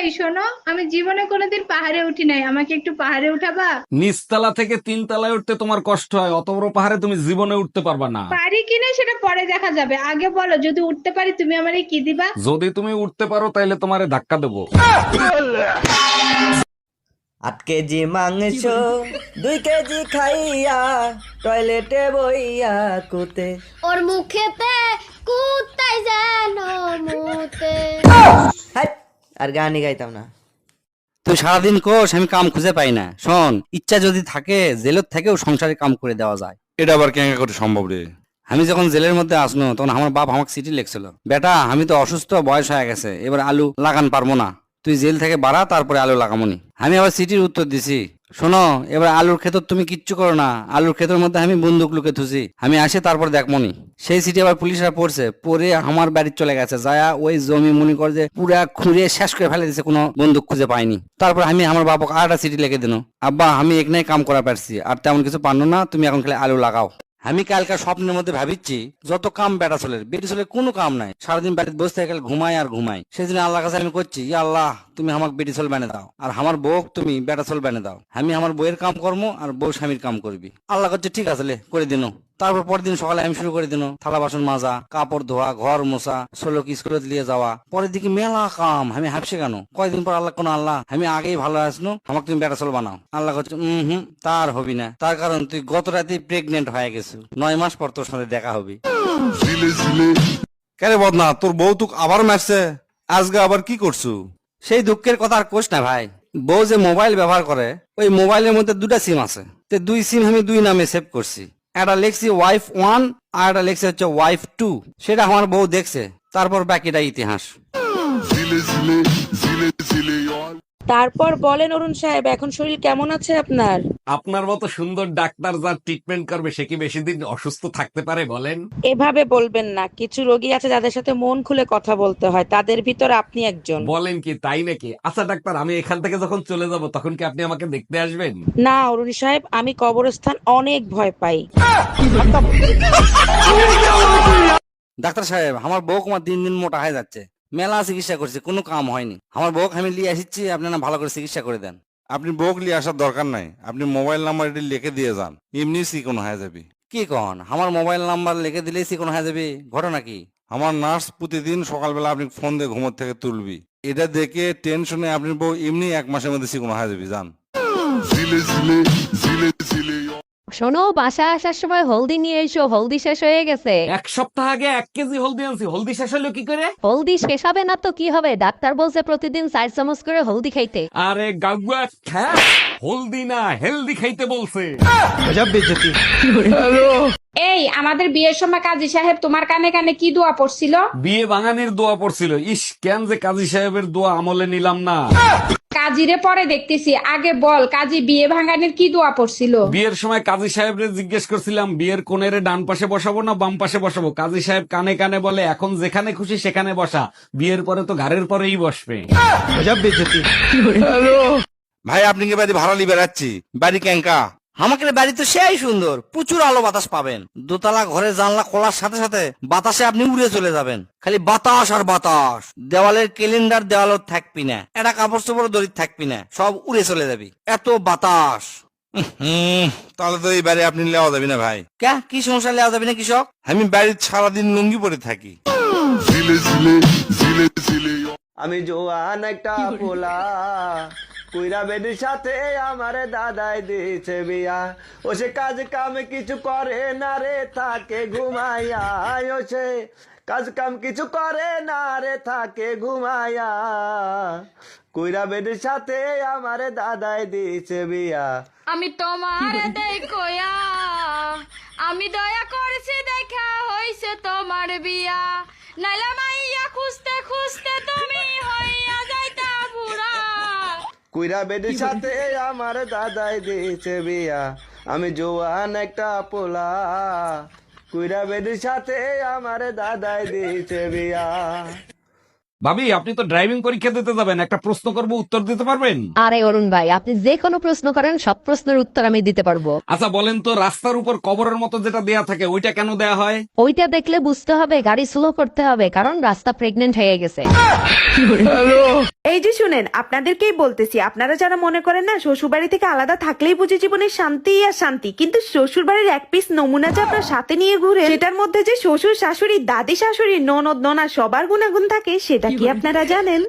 এই শোনো, আমি জীবনে কোনোদিন পাহাড়ে উঠি নাই, আমাকে একটু পাহাড়ে উঠাবা? নিচতলা থেকে তিনতলায় উঠতে তোমার কষ্ট হয়, অত বড় পাহাড়ে তুমি জীবনে উঠতে পারবা না। পারি কিনা সেটা পরে দেখা যাবে, আগে বলো যদি উঠতে পারি তুমি আমারে কি দিবা? যদি তুমি উঠতে পারো তাহলে তোমারে ধাক্কা দেবো। 8 কেজি মাংস 2 কেজি খাইয়া টয়লেটে বইয়া কুতে। ওর মুখেতে কুত্তাই যেন মুতে। হাট! আর গানই গাইতাম না। তুই সারাদিন কোষ আমি কাম খুঁজে পাই না। শোন, ইচ্ছা যদি থাকে জেলত থেকেও সংসারে কাম করে দেওয়া যায়। এটা আবার কেঙ্গা করে সম্ভব রে? আমি যখন জেলের মধ্যে আসনো তখন আমার বাপ আমাকে চিঠি লিখছিল, বেটা আমি তো অসুস্থ, বয়স হয়ে গেছে, এবার আলু লাগান পারবো না, তুই জেল থেকে বাড়া, তারপরে আলু লাগামনি। আমি আবার চিঠির উত্তর দিছি, শোনো এবার আলুর ক্ষেতর তুমি কিচ্ছু করো না, আলুর ক্ষেতের মধ্যে আমি বন্দুক লুকে থুছি, আমি আসে তারপর দেখমনি। সেই চিঠি আবার পুলিশরা পড়ছে, পরে আমার বাড়ি চলে গেছে, যায়া ওই জমি মনে করে যে পুরা খুঁড়ে শেষ করে ফেলে দিছে, কোনো বন্দুক খুঁজে পাইনি। তারপর আমি আমার বাবাকে আরেকটা চিঠি লিখে দিল, আব্বা আমি এখানে কাম করা পারছি, আর তেমন কিছু পারলো না, তুমি এখন খালি আলু লাগাও। আমি কালকার স্বপ্নের মধ্যে ভাবিচ্ছি যত কাম বেটা ছেলের, বেটি ছেলের কোনো কাম নাই, সারাদিন বাড়িতে বসে থেকে ঘুমাই আর ঘুমাই। সেই জন্য আল্লাহ কাছে আমি করছি, ইয়া আল্লাহ তুমি আমার বেটি ছেলে বানিয়ে দাও, আর আমার বউ তুমি বেটা ছেলে বানিয়ে দাও। আমি আমার বউয়ের কাম কর্ম আর বউ স্বামীর কাম করবি। আল্লাহ করছে ঠিক আছে করে দিন। তারপর পরের দিন সকালে আমি শুরু করে দিন থালা বাসন মাজা, কাপড় ধোয়া, ঘর মোছা, ষোলো স্কুলে দিয়ে যাওয়া। পরের দিকে মেলা কাম, আমি হাফসে কেন? কয়েকদিন পর আল্লাহ কোনো আল্লাহ আমি আগেই ভালো আসনো, আমাকে তুমি বেটা ছেলে বানাও। আল্লাহ করছে তার হবি না, তার কারণ তুই গত রাতে প্রেগনেন্ট হয়ে গেছো, 9 মাস পর তোর সাথে দেখা হবি। কেন বদনা, তোর বউ তুক আবার মারছে? আজকে আবার কি করছু? সেই দুঃখের কথা আর কোষ না ভাই। বউ যে মোবাইল ব্যবহার করে, ওই মোবাইলের মধ্যে 2টা সিম আছে, তো 2 সিম আমি 2 নামে সেভ করছি। একটা লেখছি ওয়াইফ 1 আর একটা লেখছি হচ্ছে ওয়াইফ 2। সেটা আমার বউ দেখছে, তারপর বাকিটা ইতিহাস। তারপর বলেন অরুণ সাহেব, এখন শরীর কেমন আছে আপনার? আপনার মতো সুন্দর ডাক্তার যার ট্রিটমেন্ট করবে সে কি বেশি দিন অসুস্থ থাকতে পারে বলেন? এভাবে বলবেন না, কিছু রোগী আছে যাদের সাথে মন খুলে কথা বলতে হয়, তাদের ভিতর আপনি একজন। বলেন কি, তাই নাকি? আচ্ছা ডাক্তার, আমি এখান থেকে যখন চলে যাব তখন কি আপনি আমাকে দেখতে আসবেন? না অরুণ সাহেব, আমি কবরস্থান অনেক ভয় পাই। ডাক্তার সাহেব, আমার বউ আমার দিন দিন মোটা হয়ে যাচ্ছে, মেলা চিকিৎসা করছে, কোনো কাম হয়নি। আমার বউ আমি নিয়ে আসছি, আপনারা ভালো করে চিকিৎসা করে দেন। আপনি বউক নিয়ে আসার দরকার নাই, আপনি মোবাইল নাম্বার এটি লিখে দিয়ে যান, এমনি চিকন হয়ে যাবে। কি কন, আমার মোবাইল নাম্বার লিখে দিলেই চিকন হয়ে যাবে? ঘটনা কি? আমার নার্স প্রতিদিন সকালবেলা আপনি ফোন দিয়ে ঘুমোর থেকে তুলবি, এটা দেখে টেনশনে আপনি বউ এমনি 1 মাসের মধ্যে চিকন হয়ে যাবে। যান। শোনো, বাসায় আসার সময় হলদি নিয়ে এসো, হলদি শেষ হয়ে গেছে। 1 সপ্তাহ আগে 1 কেজি হলদি আনছি, হলদি শেষ হলো কি করে? হলদি শেষ হবে না তো কি হবে, ডাক্তার বলছে প্রতিদিন 4 চামচ করে হলদি খাইতে। আরে গাগুয়া খ্যা, হলদি না হেলদি খাইতে বলছে। এই আমাদের বিয়ের সময় কাজী সাহেব তোমার কানে কানে কি দোয়া পড়ছিল? বিয়ে ভাঙানির দোয়া পড়ছিল। ইস, কেন যে কাজী সাহেবের দোয়া আমলে নিলাম না। কাজীরে পরে দেখতেছি, আগে বল কাজী বিয়ে ভাঙানির কি দোয়া পড়ছিল? বিয়ের সময় কাজী সাহেবরে জিজ্ঞেস করছিলাম বিয়ের কোণের ডান পাশে বসাবো না বাম পাশে বসাবো। কাজী সাহেব কানে কানে বলে এখন যেখানে খুশি সেখানে বসা, বিয়ের পরে তো ঘাড়ের পরেই বসবে। ভাই আপনি কি বাড়ি ভাড়া লিবে যাচ্ছি? বাড়ি ক্যাঙ্কা? আমাকে বাড়ি তো সেই সুন্দর, প্রচুর আলো বাতাস পাবেন, দোতলা ঘরের জানলা খোলার সাথে সাথে বাতাসে আপনি উড়ে চলে যাবেন, খালি বাতাস আর বাতাস। দেওয়ালের ক্যালেন্ডার দেওয়ালত থাকবি না, একটা কাপড় চোপড় দড়ি থাকবি না, সব উড়ে চলে যাবি, এত বাতাস। তাহলে তো এই বাড়ি আপনি লেওয়া যাবে না ভাই। কি সমস্যা, লেওয়া যাবে না কৃষক? আমি বাড়ির সারাদিন লুঙ্গি পরে থাকি। আমি জোয়ান একটা পোলা, কইরা বেডির সাথে আমারে দাদাই দিয়েছে বিয়া। ও সে কাজ কাম কিছু করে না রে, থাকে ঘুমাইয়া। ও সে কাজ কাম কিছু করে না রে, থাকে ঘুমাইয়া। কইরা বেডির সাথে আমারে দাদাই দিয়েছে বিয়া। আমি তোমার দেখোয়া, আমি দয়া করছি দেখা হইছে তোমার বিয়া। নাইলা মাইয়া খুঁজতে খুঁজতে তুমি হইয়া যাইতা বুড়া। কইরা বেডির সাথে আমার দাদাই দিয়েছে বিয়া। আমি জোয়ান একটা পোলা, কইরা বেডির সাথে আমার দাদাই দিয়েছে বিয়া। ভাবি আপনি তো ড্রাইভিং পরীক্ষা দিতে যাবেন, একটা প্রশ্ন করব উত্তর দিতে পারবেন? আরে অরুণ ভাই, আপনি যে কোনো প্রশ্ন করেন সব প্রশ্নের উত্তর আমি দিতে পারবো। আচ্ছা বলেন তো, রাস্তার উপর কবরের মতো যেটা দেয়া থাকে ওইটা কেন দেয়া হয়? ওইটা দেখলে বুঝতে হবে গাড়ি স্লো করতে হবে, কারণ রাস্তা প্রেগনেন্ট হয়ে গেছে। এই যে শুনেন, আপনাদেরকেই বলতেছি, আপনারা যারা মনে করেন না শ্বশুর বাড়ি থেকে আলাদা থাকলেই বুঝি জীবনের শান্তি আর শান্তি, কিন্তু শ্বশুর বাড়ির এক পিস নমুনা যে আপনার সাথে নিয়ে ঘুরে, সেটার মধ্যে যে শ্বশুর শাশুড়ি দাদি শাশুড়ি ননদ ননা সবার গুণাগুণ থাকে, সেটা কি আপনারা জানেন?